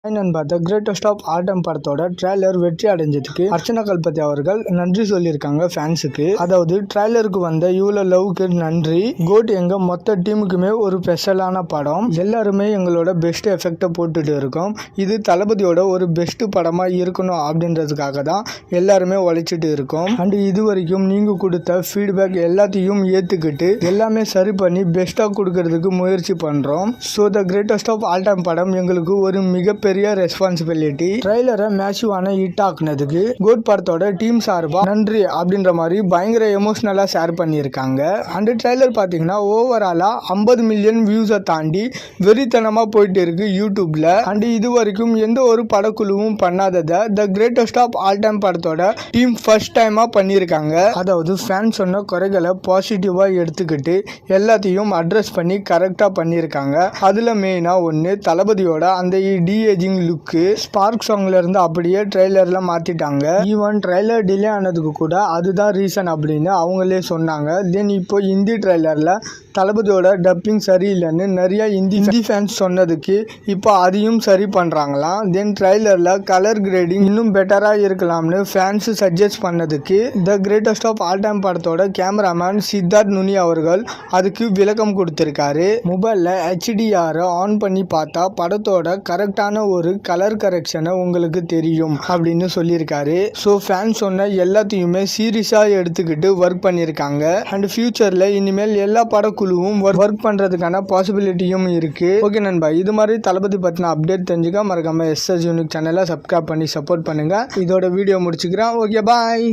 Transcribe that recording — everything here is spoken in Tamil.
நண்பா the greatest of all time படத்தோட ட்ரெய்லர் வெற்றி அடைஞ்சதுக்கு அர்ச்சனா கல்பதி அவர்கள் நன்றி சொல்லியிருக்காங்க ஃபேன்ஸுக்கு. அதாவது ட்ரெய்லருக்கு வந்த இவ்வளோ லவ்க்கு நன்றி. கோட் எங்க மொத்த டீமுக்குமே ஒரு ஸ்பெஷலான படம். எல்லாருமே எங்களோட பெஸ்ட் எஃபெக்டை போட்டுட்டு இருக்கோம். இது தளபதியோட ஒரு பெஸ்ட் படமா இருக்கணும் அப்படின்றதுக்காக தான் எல்லாருமே உழைச்சிட்டு இருக்கோம். அண்ட் இது வரைக்கும் நீங்க கொடுத்த ஃபீட்பேக் எல்லாத்தையும் ஏத்துக்கிட்டு எல்லாமே சரி பண்ணி பெஸ்டா கொடுக்கறதுக்கு முயற்சி பண்றோம். So the greatest of all time படம் எங்களுக்கு ஒரு மிகப்பெரிய ரெஸ்பான்சிபிலிட்டி. ட்ரெய்லரை மேசிவான ஹிட் ஆக்குனதுக்கு கோட் படத்தோட டீம் சார்பா நன்றி அப்படின்ற மாதிரி பயங்கர எமோஷனலா ஷேர் பண்ணியிருக்காங்க. அண்ட் ட்ரெய்லர் பார்த்தீங்கன்னா ஓவராலா 50 மில்லியன் வியூஸை தாண்டி வெறித்தனமா போயிட்டு இருக்கு யூடியூப்ல. அண்ட் இது வரைக்கும் எந்த ஒரு படக்குழுவும் பண்ணாததை the greatest of all time படத்தோட டீம் ஃபர்ஸ்ட் டைமா பண்ணியிருக்காங்க. அதாவது ஃபேன் சொன்ன குறைகளை பாசிட்டிவா எடுத்துக்கிட்டு எல்லாத்தையும் அட்ரஸ் பண்ணி கரெக்டா பண்ணியிருக்காங்க. அதுல மெயினா ஒன்று தளபதியோட அந்த டிஏஜிங் லுக்கு ஸ்பார்க் சாங்ல இருந்து அப்படியே ட்ரெய்லர்ல மாத்திட்டாங்க. ஈவன் ட்ரெய்லர் டிலே ஆனதுக்கு கூட அதுதான் ரீசன் அப்படின்னு அவங்களே சொன்னாங்க. தென் இப்போ ஹிந்தி ட்ரெய்லர்ல தளபதியோட டப்பிங் சரியில்லைன்னு நிறைய ஹிந்தி ஃபேன்ஸ் சொன்னதுக்கு இப்போ அதையும் சரி பண்றாங்களாம். தென் ட்ரெய்லர்ல கலர் கிரேடிங் இன்னும் பெட்டரா இருக்கலாம்னு ஃபேன்ஸ் சஜஸ்ட் பண்ணதுக்கு the greatest of all time படத்தோட கேமராமேன் சித்தார்த் நுனி அவர்கள் அதுக்கு விளக்கம் கொடுத்திருக்காரு. மொபைல்ல HDR ஆன் பண்ணி பார்த்தா படத்தோட கரெக்டான ஒரு கலர் கரெக்ஷனை உங்களுக்கு தெரியும் அப்படின்னு சொல்லியிருக்காரு. ஸோ ஃபேன்ஸ் சொன்ன எல்லாத்தையுமே சீரியஸா எடுத்துக்கிட்டு ஒர்க் பண்ணியிருக்காங்க. அண்ட் ஃபியூச்சர்ல இனிமேல் எல்லா படக்குழுவும் ஒர்க் பண்றதுக்கான பாசிபிலிட்டியும் இருக்கு. ஓகே நண்பா, இது மாதிரி தளபதி பத்தின அப்டேட் தெரிஞ்சுக்க மறக்காம SS யூனிக் சேனலை சப்ஸ்கிரைப் பண்ணி சப்போர்ட் பண்ணுங்க. இதோட வீடியோ முடிச்சுக்கிறேன். Okay bye.